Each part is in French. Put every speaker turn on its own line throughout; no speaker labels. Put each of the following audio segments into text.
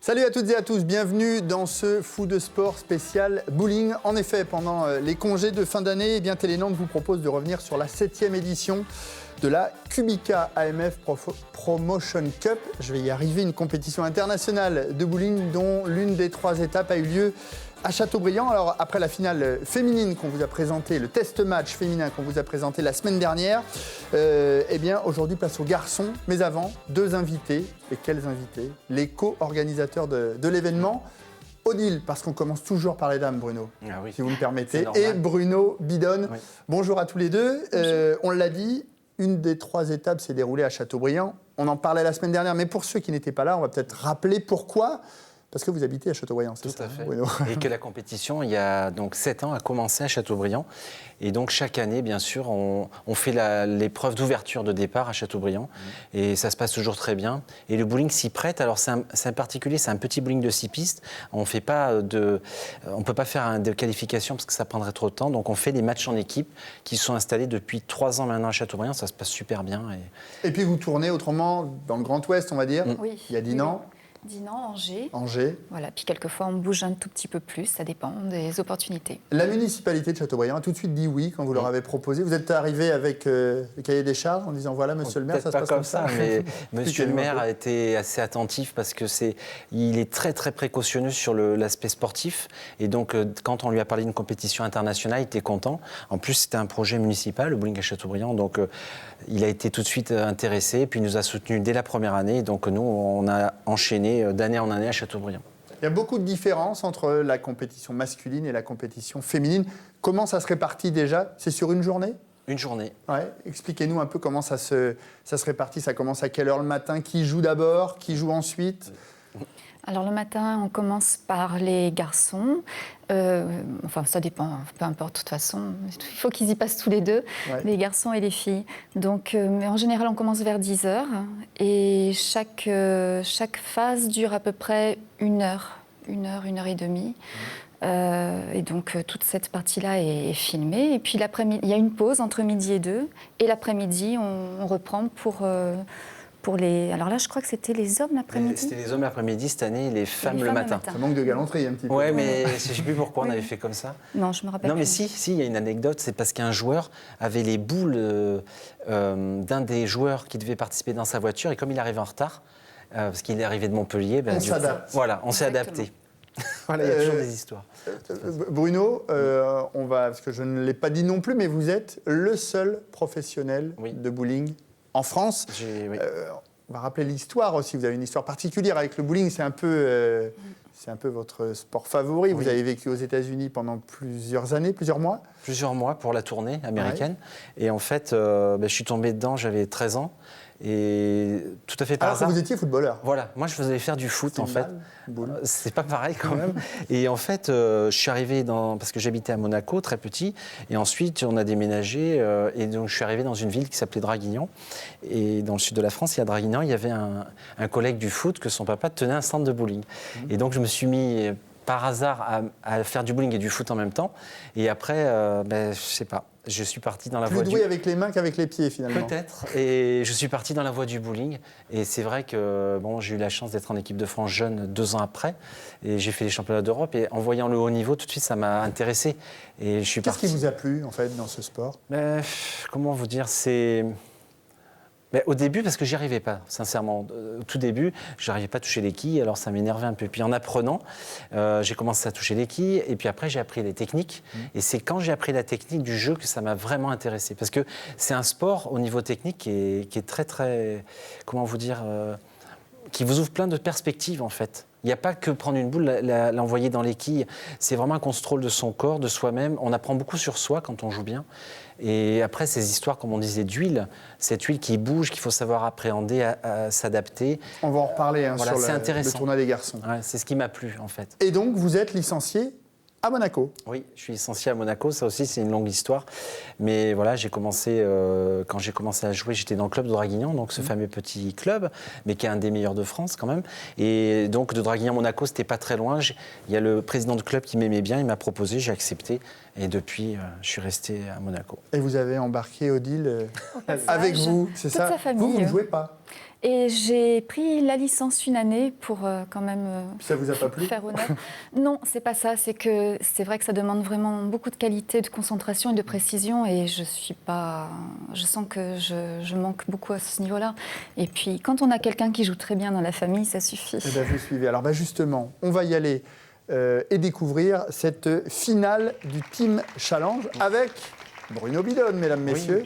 Salut à toutes et à tous, bienvenue dans ce Fou de Sport spécial bowling. En effet, pendant les congés de fin d'année, Télénantes vous propose de revenir sur la 7e édition de la Kubica AMF Promotion Cup. Je vais y arriver, une compétition internationale de bowling dont l'une des 3 étapes a eu lieu à Châteaubriand. Alors, après la finale féminine qu'on vous a présentée, le test match féminin qu'on vous a présenté la semaine dernière, aujourd'hui, place aux garçons. Mais avant, 2 invités. Et quels invités? Les co-organisateurs de l'événement. Odile, parce qu'on commence toujours par les dames, Bruno, si vous me permettez, et Bruno Bidonne. Oui. Bonjour à tous les deux. On l'a dit, une des 3 étapes s'est déroulée à Châteaubriand. On en parlait la semaine dernière, mais pour ceux qui n'étaient pas là, on va peut-être rappeler pourquoi. Parce que vous habitez à Châteaubriand, c'est ça?
Tout à fait.
Bruno. Et
que la compétition, il y a donc 7 ans, a commencé à Châteaubriand. Et donc chaque année, bien sûr, on fait l'épreuve d'ouverture de départ à Châteaubriand. Et ça se passe toujours très bien. Et le bowling s'y prête. Alors c'est un particulier, c'est un petit bowling de 6 pistes. On ne peut pas faire de qualification parce que ça prendrait trop de temps. Donc on fait des matchs en équipe qui sont installés depuis 3 ans maintenant à Châteaubriand. Ça se passe super bien.
Et puis vous tournez autrement dans le Grand Ouest, on va dire.
Oui.
Il y a Dinan.
Dinan, Angers.
Angers.
Voilà, puis quelquefois on bouge un tout petit peu plus, ça dépend des opportunités.
La municipalité de Châteaubriand a tout de suite dit oui quand vous leur avez proposé. Vous êtes arrivé avec le cahier des charges en disant voilà, monsieur le maire, ça se passe comme ça.
Mais monsieur le maire a été assez attentif parce que il est très très précautionneux sur l'aspect sportif. Et donc quand on lui a parlé d'une compétition internationale, il était content. En plus, c'était un projet municipal, le bowling à Châteaubriand. Donc il a été tout de suite intéressé et puis il nous a soutenus dès la première année. Donc nous, on a enchaîné d'année en année à Châteaubriand.
Il y a beaucoup de différences entre la compétition masculine et la compétition féminine. Comment ça se répartit déjà? C'est sur une journée?
Une journée.
Ouais. Expliquez-nous un peu comment ça se répartit. Ça commence à quelle heure le matin? Qui joue d'abord? Qui joue ensuite?
Alors le matin, on commence par les garçons. Ça dépend, peu importe, de toute façon. Il faut qu'ils y passent tous les deux, les garçons et les filles. Donc, en général, on commence vers 10h. Et chaque phase dure à peu près 1 heure, 1 heure et demie. Et donc, toute cette partie-là est filmée. Et puis, l'après-midi, il y a une pause entre midi et 2. Et l'après-midi, on reprend pour les... Alors là, je crois que c'était les hommes l'après-midi.
C'était les hommes l'après-midi, cette année, les femmes le matin.
Ça manque de galanterie un petit peu.
Oui, mais je ne sais plus pourquoi on avait fait comme ça.
Non, je me rappelle
Non, mais
plus.
si, il y a une anecdote, c'est parce qu'un joueur avait les boules d'un des joueurs qui devait participer dans sa voiture, et comme il arrivait en retard, parce qu'il est arrivé de Montpellier...
on s'adapte.
Voilà, on s'est adapté. Voilà, il y a toujours des histoires.
Bruno, parce que je ne l'ai pas dit non plus, mais vous êtes le seul professionnel de bowling en France. On va rappeler l'histoire aussi. Vous avez une histoire particulière avec le bowling. C'est un peu votre sport favori. Vous avez vécu aux États-Unis pendant plusieurs années, plusieurs mois. Plusieurs
mois pour la tournée américaine. Ouais. Et en fait, je suis tombé dedans, j'avais 13 ans. Et tout à fait par hasard.
Vous étiez footballeur.
Voilà, moi je faisais faire du foot en fait. C'est pas pareil quand même. Et en fait, je suis arrivé parce que j'habitais à Monaco, très petit. Et ensuite, on a déménagé. Et donc, je suis arrivé dans une ville qui s'appelait Draguignan. Et dans le sud de la France, il y a Draguignan, il y avait un collègue du foot que son papa tenait un stand de bowling. Et donc, je me suis mis par hasard à faire du bowling et du foot en même temps. Et après, je sais pas. Je suis parti dans la voie
du... Plus doué avec les mains qu'avec les pieds, finalement.
Peut-être. Et je suis parti dans la voie du bowling. Et c'est vrai que j'ai eu la chance d'être en équipe de France jeune 2 ans après. Et j'ai fait les championnats d'Europe. Et en voyant le haut niveau, tout de suite, ça m'a intéressé. Et je suis parti.
Qu'est-ce qui vous a plu, en fait, dans ce sport?
Comment vous dire? Au début, parce que j'y arrivais pas, sincèrement. Au tout début, je n'arrivais pas à toucher les quilles, alors ça m'énervait un peu. Puis en apprenant, j'ai commencé à toucher les quilles, et puis après, j'ai appris les techniques. Et c'est quand j'ai appris la technique du jeu que ça m'a vraiment intéressé. Parce que c'est un sport, au niveau technique, qui est très, très... Comment vous dire qui vous ouvre plein de perspectives, en fait. Il n'y a pas que prendre une boule, l'envoyer dans les quilles. C'est vraiment un contrôle de son corps, de soi-même. On apprend beaucoup sur soi quand on joue bien. Et après, ces histoires, comme on disait, d'huile, cette huile qui bouge, qu'il faut savoir appréhender, à s'adapter.
On va en reparler sur
le
tournoi des garçons.
Ouais, c'est ce qui m'a plu, en fait.
Et donc, vous êtes licencié à Monaco?
Oui, je suis licencié à Monaco. Ça aussi, c'est une longue histoire. Mais voilà, quand j'ai commencé à jouer, j'étais dans le club de Draguignan, donc ce fameux petit club, mais qui est un des meilleurs de France quand même. Et donc, de Draguignan à Monaco, c'était pas très loin. Il y a le président du club qui m'aimait bien, il m'a proposé, j'ai accepté. Et depuis, je suis resté à Monaco.
Et vous avez embarqué Odile avec vous, c'est ça?
Toute sa famille.
Vous ne jouez pas?
Et j'ai pris la licence une année pour quand même
ça vous a pas plu?
faire honneur. Non, c'est pas ça. C'est que c'est vrai que ça demande vraiment beaucoup de qualité, de concentration et de précision. Et je sens que je manque beaucoup à ce niveau-là. Et puis, quand on a quelqu'un qui joue très bien dans la famille, ça suffit.
Eh bien, vous suivez. Alors, justement, on va y aller et découvrir cette finale du Team Challenge avec Bruno Bidone, mesdames, messieurs.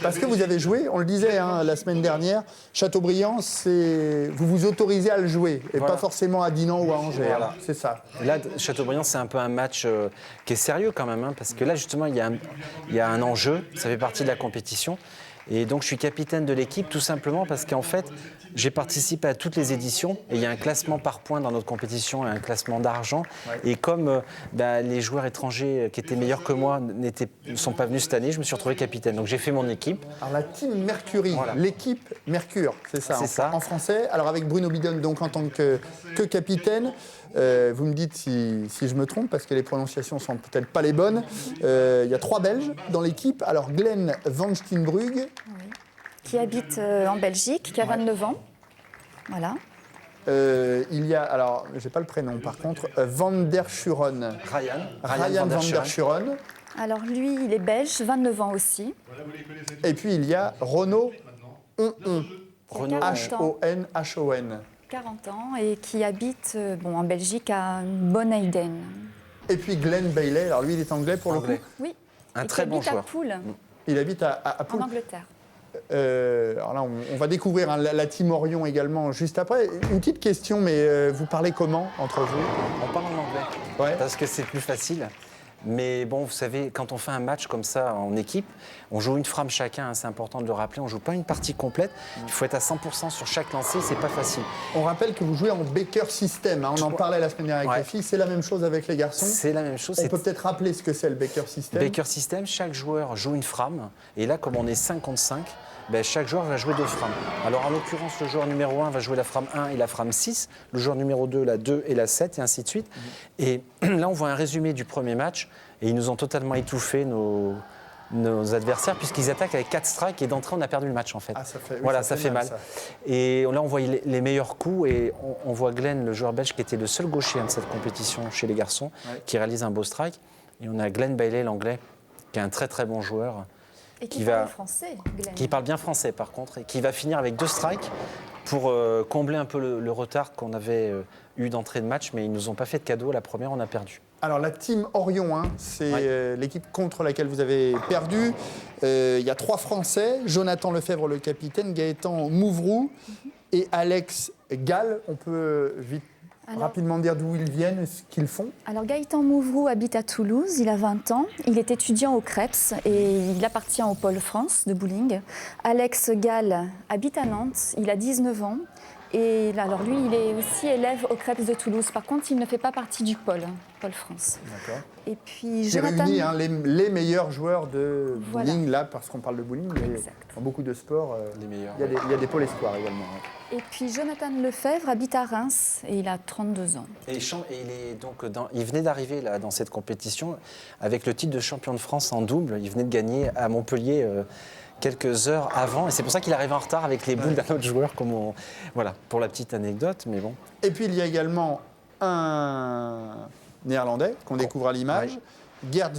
Parce que vous avez joué, on le disait la semaine dernière, Châteaubriand, vous vous autorisez à le jouer et pas forcément à Dinan ou à Angers.
Voilà.
C'est ça.
Là, Châteaubriand, c'est un peu un match qui est sérieux quand même, parce que là, justement, il y a un enjeu, ça fait partie de la compétition. Et donc, je suis capitaine de l'équipe tout simplement parce qu'en fait, j'ai participé à toutes les éditions et il y a un classement par points dans notre compétition et un classement d'argent. Ouais. Et comme les joueurs étrangers qui étaient meilleurs que moi ne sont pas venus cette année, je me suis retrouvé capitaine. Donc, j'ai fait mon équipe.
Alors, la Team Mercury, l'équipe Mercure, c'est ça, en français. Alors, avec Bruno Bidone, donc en tant que capitaine. Vous me dites si je me trompe, parce que les prononciations sont peut-être pas les bonnes. Il y a 3 Belges dans l'équipe. Alors, Glenn Van Steenbrugge.
Oui. Qui habite en Belgique, qui a 29 ans. Voilà.
Il y a, alors, j'ai pas le prénom par contre, Van der Schuren. Ryan Van der Schuren.
Alors, lui, il est belge, 29 ans aussi.
Et puis, il y a Renaud Honhon. H-O-N-H-O-N.
40 ans et qui habite en Belgique à Bonheiden.
Et puis Glenn Bailey, alors lui il est anglais pour le coup.
Oui,
un très bon joueur.
À Poole.
Il habite à Poole.
En Angleterre.
Alors là on va découvrir la Team Orion également juste après. Une petite question, mais vous parlez comment entre vous?
On parle en anglais, parce que c'est plus facile. Mais bon, vous savez, quand on fait un match comme ça en équipe, on joue une frame chacun, c'est important de le rappeler, on ne joue pas une partie complète, il faut être à 100% sur chaque lancer, c'est pas facile.
On rappelle que vous jouez en Baker System, on en parlait la semaine dernière avec les filles, c'est la même chose avec les garçons? C'est
la même chose.
On peut peut-être rappeler ce que c'est le Baker System?
Baker System, chaque joueur joue une frame, et là, comme on est 5 contre 5, chaque joueur va jouer 2 frames. Alors en l'occurrence, le joueur numéro 1 va jouer la frame 1 et la frame 6, le joueur numéro 2 la 2 et la 7, et ainsi de suite. Et là, on voit un résumé du premier match, et ils nous ont totalement étouffé nos adversaires, puisqu'ils attaquent avec 4 strikes, et d'entrée, on a perdu le match, en fait.
Ah, ça fait,
voilà, ça fait mal.
Ça.
Et là, on voit les meilleurs coups, et on voit Glenn, le joueur belge, qui était le seul gaucher de cette compétition chez les garçons, qui réalise un beau strike. Et on a Glenn Bailey, l'anglais, qui est un très très bon joueur.
Et qui parle français, Glenn.
Qui parle bien français, par contre, et qui va finir avec 2 strikes pour combler un peu le retard qu'on avait eu d'entrée de match, mais ils ne nous ont pas fait de cadeau. La première, on a perdu. Alors, la Team Orion, c'est l'équipe contre laquelle vous avez perdu. Il y a 3 Français, Jonathan Lefebvre, le capitaine, Gaëtan Mouvrou et Alex Gall. On peut vite rapidement dire d'où ils viennent, ce qu'ils font.
Alors Gaëtan Mouvrou habite à Toulouse, il a 20 ans, il est étudiant au CREPS et il appartient au pôle France de bowling. Alex Gall habite à Nantes, il a 19 ans et alors lui il est aussi élève au CREPS de Toulouse. Par contre il ne fait pas partie du pôle France.
D'accord.
Et puis
j'ai réuni les meilleurs joueurs de bowling là, parce qu'on parle de bowling, mais dans beaucoup de sports,
les meilleurs,
il y a des pôles espoirs également.
Et puis Jonathan Lefebvre habite à Reims et il a 32 ans.
Et il venait d'arriver là dans cette compétition avec le titre de champion de France en double. Il venait de gagner à Montpellier quelques heures avant, et c'est pour ça qu'il arrive en retard avec les boules d'un autre joueur. Voilà, pour la petite anecdote, mais bon.
Et puis il y a également un Néerlandais qu'on découvre à l'image, Gerd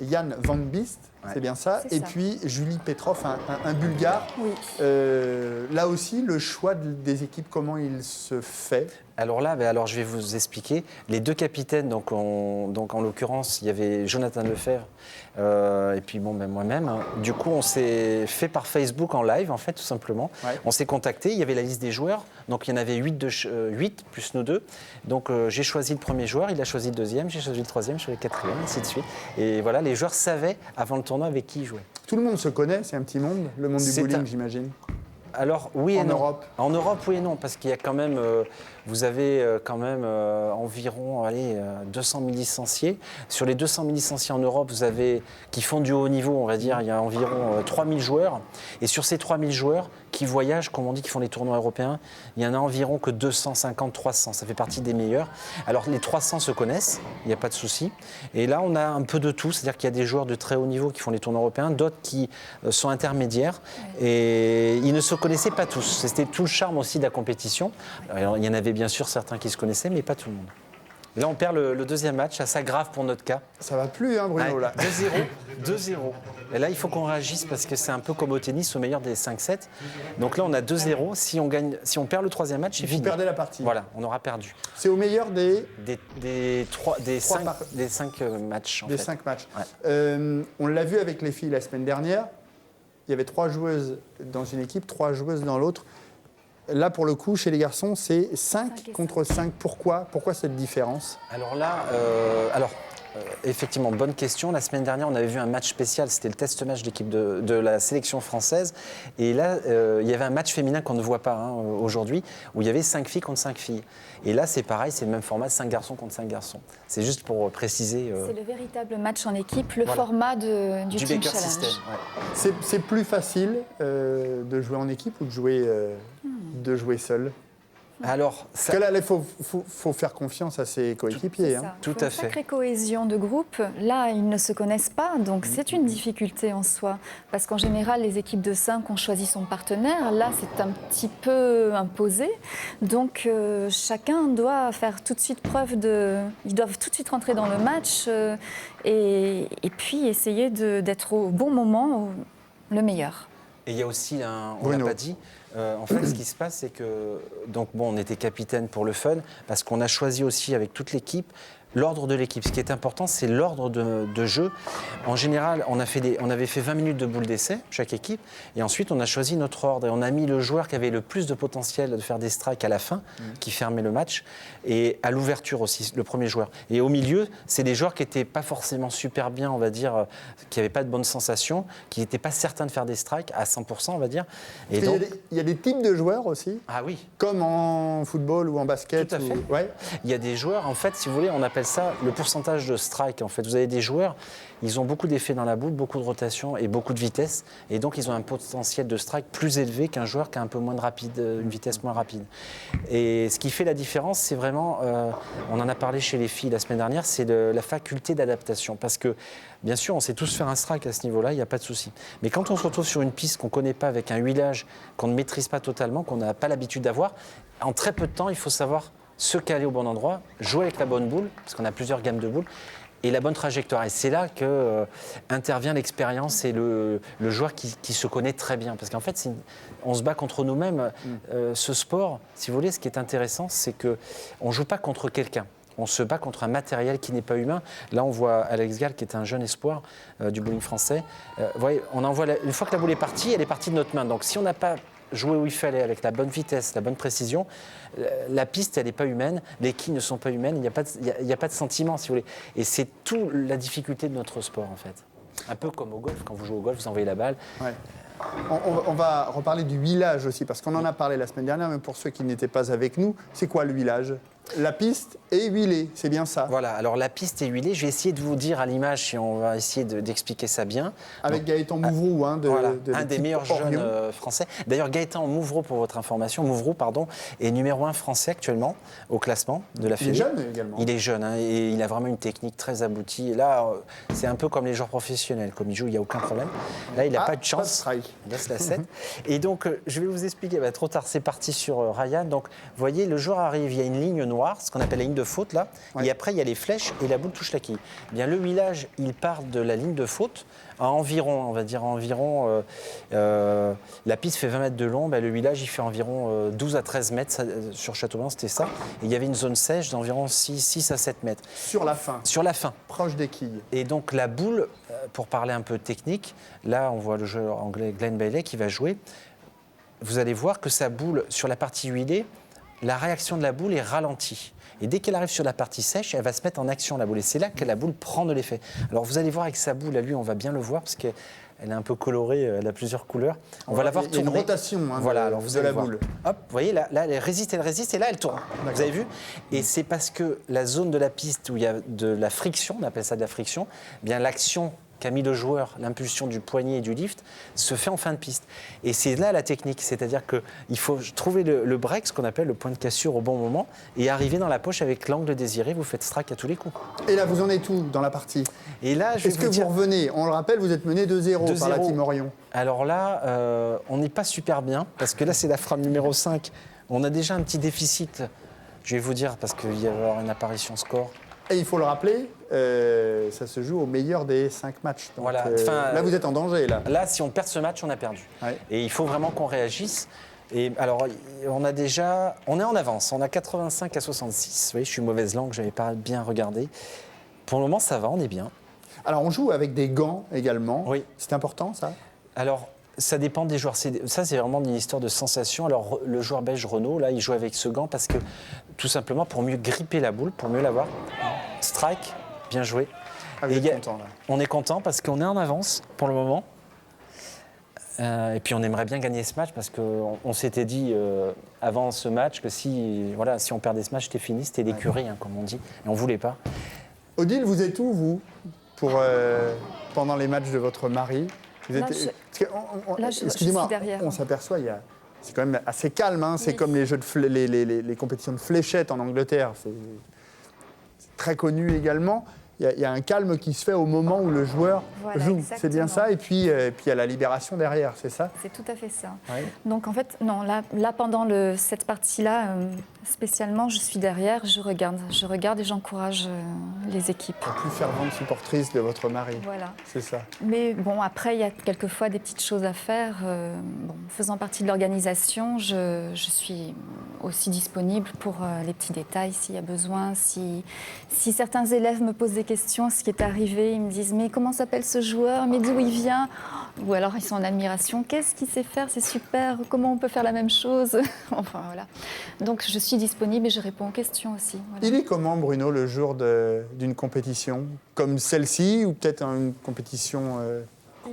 Jan van Beest. C'est bien ça. Et puis Julie Petrov, un Bulgare.
Oui.
Là aussi, le choix des équipes, comment il se fait?
Alors là, je vais vous expliquer. Les 2 capitaines, donc en l'occurrence, il y avait Jonathan Lefebvre et puis moi-même. Du coup, on s'est fait par Facebook en live, en fait, tout simplement. On s'est contacté. Il y avait la liste des joueurs. Donc il y en avait 8 plus nous 2. Donc j'ai choisi le premier joueur, il a choisi le deuxième, j'ai choisi le troisième, j'ai choisi le quatrième, ainsi de suite. Et voilà, les joueurs savaient avant le tournoi avec qui ils jouaient.
Tout le monde se connaît, c'est un petit monde, le monde du bowling, j'imagine.
Alors, oui et
en
non.
Europe?
En Europe, oui et non, parce qu'il y a quand même, vous avez quand même environ 200 000 licenciés. Sur les 200 000 licenciés en Europe, vous avez, qui font du haut niveau, on va dire, il y a environ 3 000 joueurs. Et sur ces 3 000 joueurs qui voyagent, comme on dit, qui font les tournois européens, il y en a environ que 250, 300. Ça fait partie des meilleurs. Alors, les 300 se connaissent, il n'y a pas de souci. Et là, on a un peu de tout, c'est-à-dire qu'il y a des joueurs de très haut niveau qui font les tournois européens, d'autres qui sont intermédiaires. Et ils ne se connaissaient pas tous. C'était tout le charme aussi de la compétition. Alors, il y en avait bien sûr certains qui se connaissaient, mais pas tout le monde. Et là, on perd le deuxième match, assez grave pour notre cas.
Ça va plus, hein, Bruno,
Ouais,
là.
2-0. Et là, il faut qu'on réagisse parce que c'est un peu comme au tennis, au meilleur des 5-7. Donc là, on a 2-0. Si on perd le troisième match, c'est
Vous
fini.
perdez la partie.
Voilà, on aura perdu.
C'est au meilleur des
5 matchs. En
des
fait.
5 matchs.
Ouais.
On l'a vu avec les filles la semaine dernière. Il y avait 3 joueuses dans une équipe, 3 joueuses dans l'autre. Là, pour le coup, chez les garçons, c'est 5 contre 5. Pourquoi cette différence?
Alors là, effectivement, bonne question. La semaine dernière, on avait vu un match spécial. C'était le test match d'équipe de la sélection française. Et là, il y avait un match féminin qu'on ne voit pas aujourd'hui, où il y avait 5 filles contre 5 filles. Et là, c'est pareil, c'est le même format, 5 garçons contre 5 garçons. C'est juste pour préciser.
C'est le véritable match en équipe, le
Voilà.
format du Team
Baker
Challenge.
System. Ouais.
C'est plus facile de jouer en équipe ou de jouer seul?
Alors, ça,
Parce que là, il faut faire confiance à ses coéquipiers.
C'est
hein.
ça.
Tout
Faut
à
une
fait.
sacrée cohésion de groupe. Là, ils ne se connaissent pas, donc c'est une difficulté en soi. Parce qu'en général, les équipes de 5 ont choisi son partenaire. Là, c'est un petit peu imposé. Donc, chacun doit faire tout de suite preuve de... Ils doivent tout de suite rentrer dans le match et puis essayer d'être au bon moment, le meilleur.
et il y a aussi, on
Bruno.
l'a pas dit, en fait, ce qui se passe, c'est que, donc bon, on était capitaine pour le fun, parce qu'on a choisi aussi avec toute l'équipe l'ordre de l'équipe. Ce qui est important, c'est l'ordre de jeu. En général, on avait fait 20 minutes de boule d'essai, chaque équipe, et ensuite on a choisi notre ordre. Et on a mis le joueur qui avait le plus de potentiel de faire des strikes à la fin, qui fermait le match, et à l'ouverture aussi, le premier joueur. Et au milieu, c'est des joueurs qui n'étaient pas forcément super bien, on va dire, qui n'avaient pas de bonnes sensations, qui n'étaient pas certains de faire des strikes à 100%, on va dire. Et donc,
il y a des types de joueurs aussi,
ah oui.
comme en football ou en basket.
Tout à fait.
Ouais.
Il y a des joueurs, en fait, si vous voulez, on appelle ça le pourcentage de strike. En fait, vous avez des joueurs, ils ont beaucoup d'effets dans la boule, beaucoup de rotation et beaucoup de vitesse. Et donc, ils ont un potentiel de strike plus élevé qu'un joueur qui a un peu moins de rapide, une vitesse moins rapide. Et ce qui fait la différence, c'est vraiment, on en a parlé chez les filles la semaine dernière, c'est la faculté d'adaptation. Parce que, bien sûr, on sait tous faire un strike à ce niveau-là, il n'y a pas de souci. Mais quand on se retrouve sur une piste qu'on ne connaît pas, avec un huilage qu'on ne maîtrise pas totalement, qu'on n'a pas l'habitude d'avoir, en très peu de temps, il faut savoir se caler au bon endroit, jouer avec la bonne boule, parce qu'on a plusieurs gammes de boules, et la bonne trajectoire. Et c'est là que intervient l'expérience et le joueur qui se connaît très bien. Parce qu'en fait, on se bat contre nous-mêmes. Ce sport, si vous voulez, ce qui est intéressant, c'est qu'on ne joue pas contre quelqu'un. On se bat contre un matériel qui n'est pas humain. Là, on voit Alex Gall, qui est un jeune espoir du bowling français. Vous voyez, une fois que la boule est partie, elle est partie de notre main. Donc, si on n'a pas joué où il fallait, avec la bonne vitesse, la bonne précision, la piste, elle n'est pas humaine, les quilles ne sont pas humaines, il n'y a pas de sentiment, si vous voulez. Et c'est toute la difficulté de notre sport, en fait. Un peu comme au golf, quand vous jouez au golf, vous envoyez la balle.
Ouais. On va reparler du huilage aussi, parce qu'on en a parlé la semaine dernière, mais pour ceux qui n'étaient pas avec nous, c'est quoi le huilage? La piste est huilée, c'est bien ça?
Voilà, alors la piste est huilée. Je vais essayer de vous dire à l'image, et on va essayer d'expliquer ça bien.
Avec Gaëtan Mouvroux,
Voilà,
de
un des meilleurs jeunes français. D'ailleurs, Gaëtan Mouvroux, pour votre information, est numéro 1 français actuellement au classement de la
Il est
FEDI.
jeune également.
Il est jeune, hein, et il a vraiment une technique très aboutie. Et là, c'est un peu comme les joueurs professionnels. Comme il joue, il n'y a aucun problème. Là, il n'a pas de chance.
Pas de strike.
Il laisse la 7. Et donc, je vais vous expliquer. Trop tard, c'est parti sur Ryan. Donc, vous voyez, le joueur arrive, il y a une ligne noire, ce qu'on appelle la ligne de faute, là.
Ouais.
Et après, il y a les flèches et la boule touche la quille. Eh bien, le huilage, il part de la ligne de faute à environ, on va dire la piste fait 20 mètres de long, le huilage, il fait environ 12 à 13 mètres. Sur Châteaubriand, c'était ça. Et il y avait une zone sèche d'environ 6 à 7 mètres.
Sur la fin,
Sur la fin.
proche des quilles.
Et donc la boule, pour parler un peu technique, là on voit le joueur anglais Glenn Bailey qui va jouer. Vous allez voir que sa boule, sur la partie huilée, la réaction de la boule est ralentie. Et dès qu'elle arrive sur la partie sèche, elle va se mettre en action, la boule. Et c'est là que la boule prend de l'effet. Alors vous allez voir avec sa boule, à lui, on va bien le voir, parce que Elle est un peu colorée, elle a plusieurs couleurs. On va la voir
Il y a une
tourner.
rotation
Voilà,
de,
alors vous
de
allez
la
voir.
boule.
Hop, vous voyez, là, elle résiste, et là, elle tourne. Vous avez vu? Et c'est parce que la zone de la piste où il y a de la friction, on appelle ça de la friction, eh bien l'action qu'a mis le joueur, l'impulsion du poignet et du lift, se fait en fin de piste. Et c'est là la technique, c'est-à-dire qu'il faut trouver le break, ce qu'on appelle le point de cassure au bon moment, et arriver dans la poche avec l'angle désiré, vous faites strike à tous les coups.
Et là, vous en êtes où dans la partie?
Et là, je vais
Est-ce que
vous dire...
vous revenez? On le rappelle, vous êtes mené 2-0 par la
2-0.
Team Orion.
Alors là, on n'est pas super bien, parce que là, c'est la frame numéro 5. On a déjà un petit déficit, je vais vous dire, parce qu'il va y avoir une apparition score.
Et il faut le rappeler, ça se joue au meilleur des 5 matchs. Donc,
Voilà.
là, vous êtes en danger.
Là, si on perd ce match, on a perdu.
Ouais.
Et il faut vraiment qu'on réagisse. Et alors, on est en avance. On a 85 à 66. Vous voyez, je suis mauvaise langue, je n'avais pas bien regardé. Pour le moment, ça va, on est bien.
Alors, on joue avec des gants également.
Oui.
C'est important, ça?
Alors, ça dépend des joueurs. Ça, c'est vraiment une histoire de sensation. Alors, le joueur belge Renaud, là, il joue avec ce gant parce que, tout simplement, pour mieux gripper la boule, pour mieux l'avoir. Strike, bien joué.
Ah, vous
Et
êtes content, là.
on est content parce qu'on est en avance pour le moment. Et puis on aimerait bien gagner ce match parce qu'on s'était dit avant ce match que si on perdait ce match, c'était fini, c'était l'écurie, comme on dit. Et on ne voulait pas.
Odile, vous êtes où, vous, pendant les matchs de votre mari? Vous êtes,
je suis derrière.
On s'aperçoit, c'est quand même assez calme. Hein, c'est comme les jeux les compétitions de fléchettes en Angleterre. C'est très connu également. Il y a un calme qui se fait au moment où le joueur joue.
Exactement.
C'est bien ça. Et puis il y a la libération derrière, c'est ça?
C'est tout à fait ça.
Ouais.
Donc en fait, non, là pendant cette partie-là, spécialement, je suis derrière, je regarde et j'encourage les équipes.
La plus fervente supportrice de votre mari.
Voilà.
C'est ça.
Mais bon, après, il y a quelquefois des petites choses à faire. Faisant partie de l'organisation, je suis aussi disponible pour les petits détails s'il y a besoin. Si certains élèves me posent des questions, ce qui est arrivé, ils me disent « mais comment s'appelle ce joueur? Mais d'où il vient ?» Ou alors ils sont en admiration. « Qu'est-ce qu'il sait faire? C'est super. Comment on peut faire la même chose ?» Enfin voilà. Donc je suis disponible et je réponds aux questions aussi. Voilà.
Il est comment, Bruno, le jour d'une compétition comme celle-ci, ou peut-être une compétition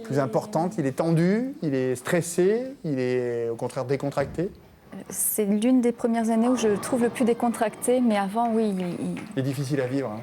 plus importante? Il est tendu, il est stressé, il est au contraire décontracté?
C'est l'une des premières années où je le trouve le plus décontracté, mais avant, oui.
Il est difficile à vivre. Hein.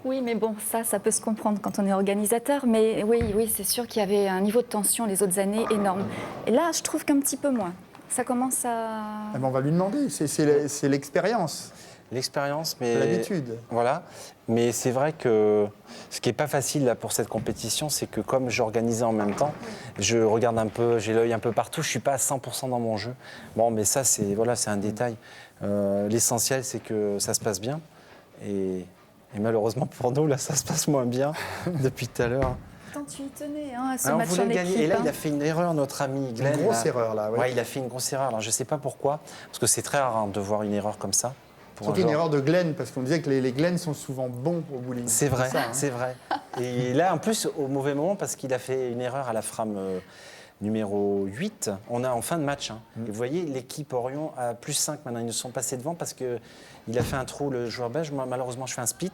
Oui, mais bon, ça peut se comprendre quand on est organisateur. Mais oui, c'est sûr qu'il y avait un niveau de tension les autres années énorme. Et là, je trouve qu'un petit peu moins. Ça commence à...
Ah ben on va lui demander, c'est l'expérience.
L'expérience, mais...
L'habitude.
Voilà. Mais c'est vrai que ce qui n'est pas facile là, pour cette compétition, c'est que comme j'organisais en même temps, je regarde un peu, j'ai l'œil un peu partout, je ne suis pas à 100% dans mon jeu. Bon, mais ça, c'est un détail. L'essentiel, c'est que ça se passe bien. Et malheureusement pour nous, là, ça se passe moins bien depuis tout à l'heure.
Quand tu y tenais à ce
on
match
voulait
en
gagner.
équipe.
Et là, il a fait une erreur, notre ami Glenn.
Une grosse erreur, là.
Ouais, il a fait une grosse erreur. Alors, je ne sais pas pourquoi, parce que c'est très rare de voir une erreur comme ça.
Surtout une erreur de Glenn, parce qu'on disait que les Glenn sont souvent bons au bowling.
C'est vrai,
ça, hein.
c'est vrai. Et là, en plus, au mauvais moment, parce qu'il a fait une erreur à la frame numéro 8, on est en fin de match. Hein. Et vous voyez, l'équipe Orion a plus 5 maintenant. Ils nous sont passés devant parce qu'il a fait un trou, le joueur belge. Moi, malheureusement, je fais un split.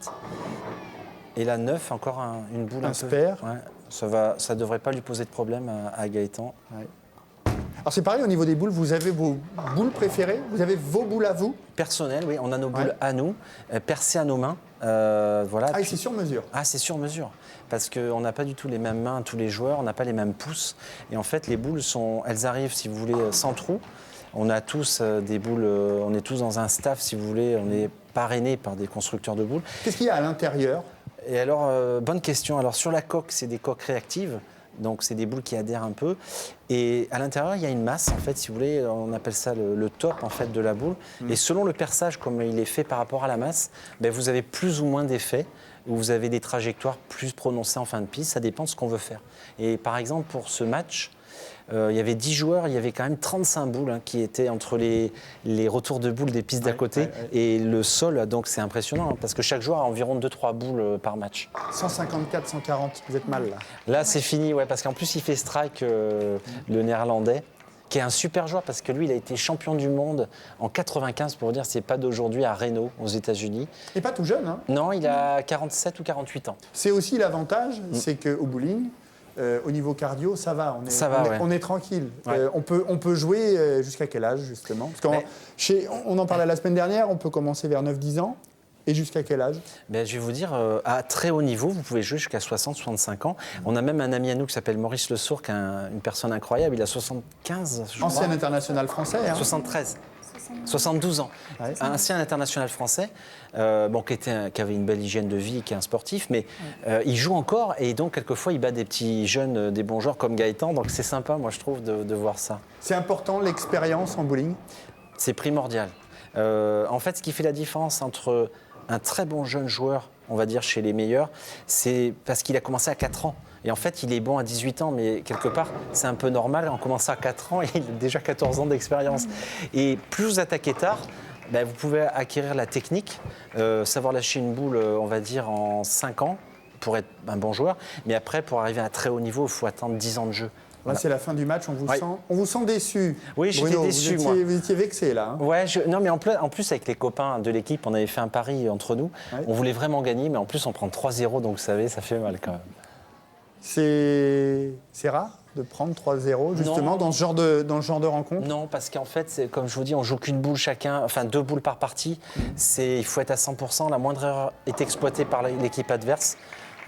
Et là, 9, encore une boule un
spare.
peu. Ouais, ça ne devrait pas lui poser de problème à Gaëtan.
Ouais. Alors c'est pareil, au niveau des boules, vous avez vos boules préférées? Vous avez vos boules à vous?
Personnel, oui, on a nos boules à nous, percées à nos mains. Voilà.
Ah, et c'est sur mesure?
Ah, c'est sur mesure. Parce qu'on n'a pas du tout les mêmes mains, tous les joueurs, on n'a pas les mêmes pouces. Et en fait, les boules, elles arrivent, si vous voulez, sans trou. On a tous des boules, on est tous dans un staff, si vous voulez, on est parrainés par des constructeurs de boules.
Qu'est-ce qu'il y a à l'intérieur?
Et alors, bonne question. Alors, sur la coque, c'est des coques réactives. Donc, c'est des boules qui adhèrent un peu. Et à l'intérieur, il y a une masse, en fait, si vous voulez, on appelle ça le top, en fait, de la boule. Et selon le perçage, comme il est fait par rapport à la masse, vous avez plus ou moins d'effets, ou vous avez des trajectoires plus prononcées en fin de piste. Ça dépend de ce qu'on veut faire. Et par exemple, pour ce match, il y avait 10 joueurs, il y avait quand même 35 boules qui étaient entre les retours de boules des pistes d'à côté et le sol. Donc c'est impressionnant parce que chaque joueur a environ 2-3 boules par match.
154, 140, vous êtes mal là.
Là c'est fini, parce qu'en plus il fait strike le néerlandais. qui est un super joueur parce que lui, il a été champion du monde en 95, pour vous dire, c'est pas d'aujourd'hui, à Reno, aux États-Unis.
Et pas tout jeune, hein.
Non, il a 47 ou 48 ans.
C'est aussi l'avantage, c'est qu'au bowling, au niveau cardio, ça va. On est tranquille.
Ouais.
On peut jouer jusqu'à quel âge, justement? Parce on en parlait la semaine dernière, on peut commencer vers 9-10 ans. Et jusqu'à quel âge?
Ben, je vais vous dire, à très haut niveau, vous pouvez jouer jusqu'à 60-65 ans. On a même un ami à nous qui s'appelle Maurice Le Sourd, qui est une personne incroyable. Il a 75, je
Ancien
crois.
international français. Hein.
73. 72 ans.
Ouais.
Un ancien international français, qui avait une belle hygiène de vie, qui est un sportif, mais il joue encore et donc quelquefois il bat des petits jeunes, des bons joueurs comme Gaëtan. Donc c'est sympa, moi je trouve, de voir ça.
C'est important l'expérience en bowling?
C'est primordial. En fait, ce qui fait la différence entre un très bon jeune joueur, on va dire chez les meilleurs, c'est parce qu'il a commencé à 4 ans. Et en fait, il est bon à 18 ans, mais quelque part, c'est un peu normal. En commençant à 4 ans, il a déjà 14 ans d'expérience. Et plus vous attaquez tard, ben, vous pouvez acquérir la technique, savoir lâcher une boule, on va dire, en 5 ans pour être un bon joueur. Mais après, pour arriver à un très haut niveau, il faut attendre 10 ans de jeu.
Là, c'est la fin du match, on vous sent déçu.
Oui, j'étais déçu, moi.
Vous étiez vexé, là. Hein.
Ouais, non, mais en plus, avec les copains de l'équipe, on avait fait un pari entre nous. Ouais. On voulait vraiment gagner, mais en plus, on prend 3-0, donc vous savez, ça fait mal quand même.
C'est rare de prendre 3-0, justement, dans ce genre de rencontre?
Non, parce qu'en fait, comme je vous dis, on joue qu'une boule chacun, enfin 2 boules par partie. Il faut être à 100%. La moindre erreur est exploitée par l'équipe adverse.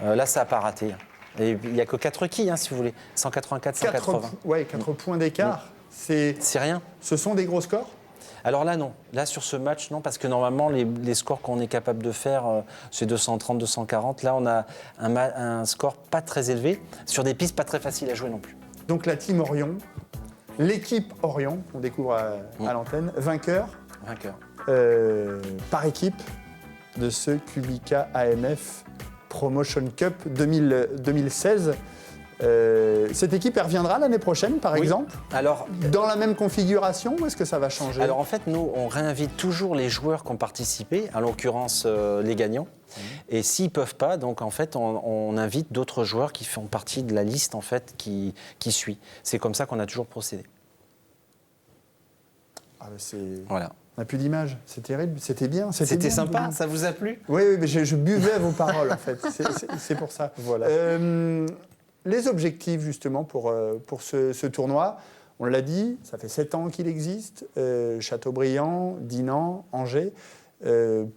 Là, ça n'a pas raté. Et il n'y a que 4 quilles, hein, si vous voulez. 184, 180.
4 points d'écart.
C'est rien.
Ce sont des gros scores?
Alors là, non. Là, sur ce match, non, parce que normalement, les scores qu'on est capable de faire, c'est 230, 240. Là, on a un score pas très élevé, sur des pistes pas très faciles à jouer non plus.
Donc la team Orion, l'équipe Orion, on découvre à l'antenne, vainqueur. Par équipe de ce Kubica AMF Promotion Cup 2016. Cette équipe, elle reviendra l'année prochaine, par exemple?
Alors,
dans la même configuration, ou est-ce que ça va changer?
Alors en fait, nous, on réinvite toujours les joueurs qui ont participé, en l'occurrence les gagnants. Et s'ils ne peuvent pas, donc en fait, on invite d'autres joueurs qui font partie de la liste en fait, qui suit. C'est comme ça qu'on a toujours procédé.
Voilà. On n'a plus d'image, c'est terrible, c'était bien.
C'était sympa, ça vous a plu?
Oui, mais je buvais vos paroles en fait, c'est pour ça.
Voilà.
Les objectifs justement pour ce tournoi, on l'a dit, ça fait 7 ans qu'il existe, Châteaubriand, Dinan, Angers.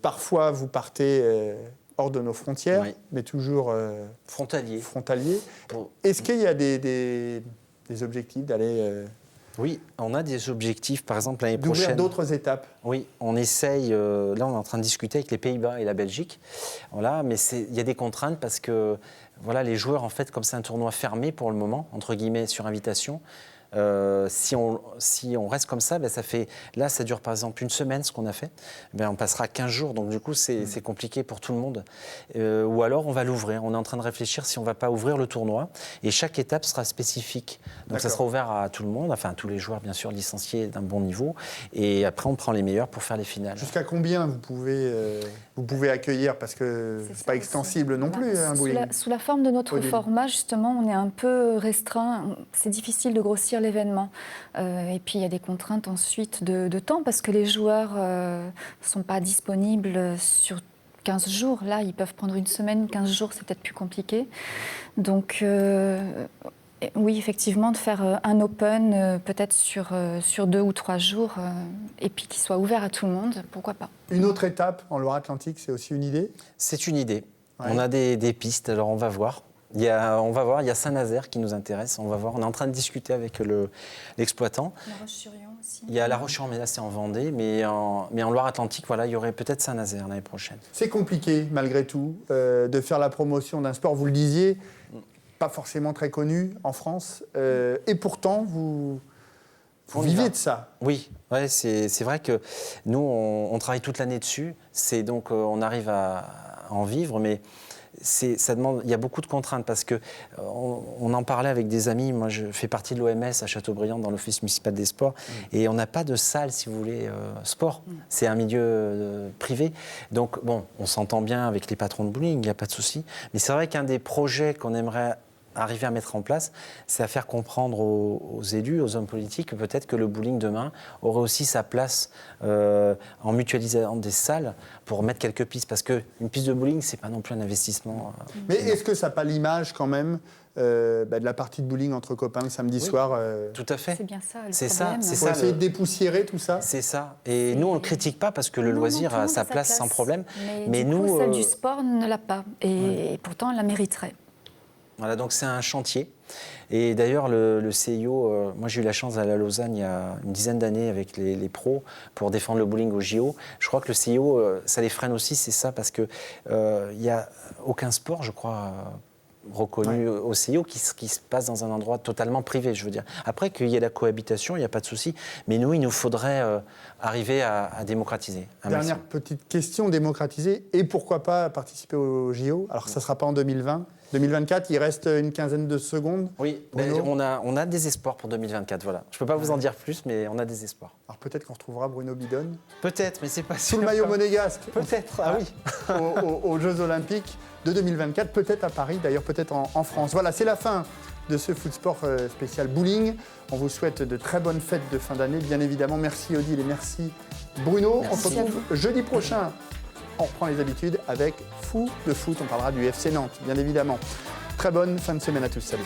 Parfois vous partez hors de nos frontières, oui, mais toujours frontalier. Est-ce qu'il y a des objectifs d'aller...
Oui, on a des objectifs, par exemple l'année prochaine.
D'ouvrir d'autres étapes.
Oui, on essaye, là on est en train de discuter avec les Pays-Bas et la Belgique, voilà, mais il y a des contraintes parce que voilà, les joueurs, en fait, comme c'est un tournoi fermé pour le moment, entre guillemets, sur invitation, si on reste comme ça, ben là ça dure par exemple une semaine ce qu'on a fait, ben on passera 15 jours, donc du coup c'est compliqué pour tout le monde. Ou alors on va l'ouvrir, on est en train de réfléchir si on ne va pas ouvrir le tournoi, et chaque étape sera spécifique. Donc ça sera ouvert à tout le monde, enfin à tous les joueurs bien sûr licenciés d'un bon niveau, et après on prend les meilleurs pour faire les finales.
Jusqu'à combien vous pouvez accueillir, parce que c'est pas extensible non plus, un bowling.
Sous la forme de notre format, justement, on est un peu restreint, c'est difficile de grossir l'événement. Et puis il y a des contraintes ensuite de temps, parce que les joueurs ne sont pas disponibles sur 15 jours. Là, ils peuvent prendre une semaine, 15 jours, c'est peut-être plus compliqué. Donc oui, effectivement, de faire un open peut-être sur 2 ou 3 jours, et puis qu'il soit ouvert à tout le monde, pourquoi pas.
Une autre étape en Loire-Atlantique, c'est aussi une idée? C'est
une idée.
Ouais.
On a des pistes, alors on va voir. Il y a Saint-Nazaire qui nous intéresse, on va voir. On est en train de discuter avec l'exploitant.
La Roche-sur-Yon aussi.
Il y a La Roche-sur-Yon, mais là c'est en Vendée, mais en Loire-Atlantique, voilà, il y aurait peut-être Saint-Nazaire l'année prochaine.
C'est compliqué, malgré tout, de faire la promotion d'un sport, vous le disiez, pas forcément très connu en France, et pourtant vous vivez de ça.
Oui, ouais, c'est vrai que nous, on travaille toute l'année dessus, donc on arrive à en vivre, mais ça demande, il y a beaucoup de contraintes parce que on en parlait avec des amis. Moi, je fais partie de l'OMS à Châteaubriand dans l'Office municipal des sports, et on n'a pas de salle, si vous voulez, sport. C'est un milieu privé. Donc, bon, on s'entend bien avec les patrons de bowling, il n'y a pas de souci. Mais c'est vrai qu'un des projets qu'on aimerait arriver à mettre en place, c'est à faire comprendre aux élus, aux hommes politiques, que peut-être que le bowling demain aurait aussi sa place en mutualisant des salles pour mettre quelques pistes. Parce qu'une piste de bowling, c'est pas non plus un investissement.
Mais est-ce que ça n'a pas l'image quand même de la partie de bowling entre copains le samedi soir
Tout à fait.
C'est bien ça le
C'est
problème.
ça, c'est
Pour
ça.
essayer de dépoussiérer tout ça.
C'est ça. Et nous, on ne le critique pas parce que le loisir
tout le
a
monde
sa place sans problème.
Mais du
nous,
coup, celle du sport ne l'a pas. Et pourtant, elle la mériterait.
Voilà, donc c'est un chantier. Et d'ailleurs, le CIO, moi j'ai eu la chance d'aller à Lausanne il y a une dizaine d'années avec les pros pour défendre le bowling au JO. Je crois que le CIO, ça les freine aussi, c'est ça, parce qu'il n'y a aucun sport, je crois, reconnu au CIO qui se passe dans un endroit totalement privé, je veux dire. Après, qu'il y ait la cohabitation, il n'y a pas de souci. Mais nous, il nous faudrait arriver à démocratiser.
Dernière petite question, démocratiser et pourquoi pas participer au JO. Alors ça ne sera pas en 2020. 2024, il reste une quinzaine de secondes.
Oui, on a des espoirs pour 2024, voilà. Je ne peux pas vous en dire plus, mais on a des espoirs.
Alors peut-être qu'on retrouvera Bruno Bidone.
Peut-être, mais c'est pas sûr.
Sous le maillot monégasque.
Peut-être, ah oui.
aux Jeux Olympiques de 2024, peut-être à Paris, d'ailleurs peut-être en France. Voilà, c'est la fin de ce Food Sport spécial bowling. On vous souhaite de très bonnes fêtes de fin d'année, bien évidemment. Merci Odile et merci Bruno.
Merci.
On se retrouve jeudi prochain. On reprend les habitudes avec Fou de foot. On parlera du FC Nantes, bien évidemment. Très bonne fin de semaine à tous. Salut.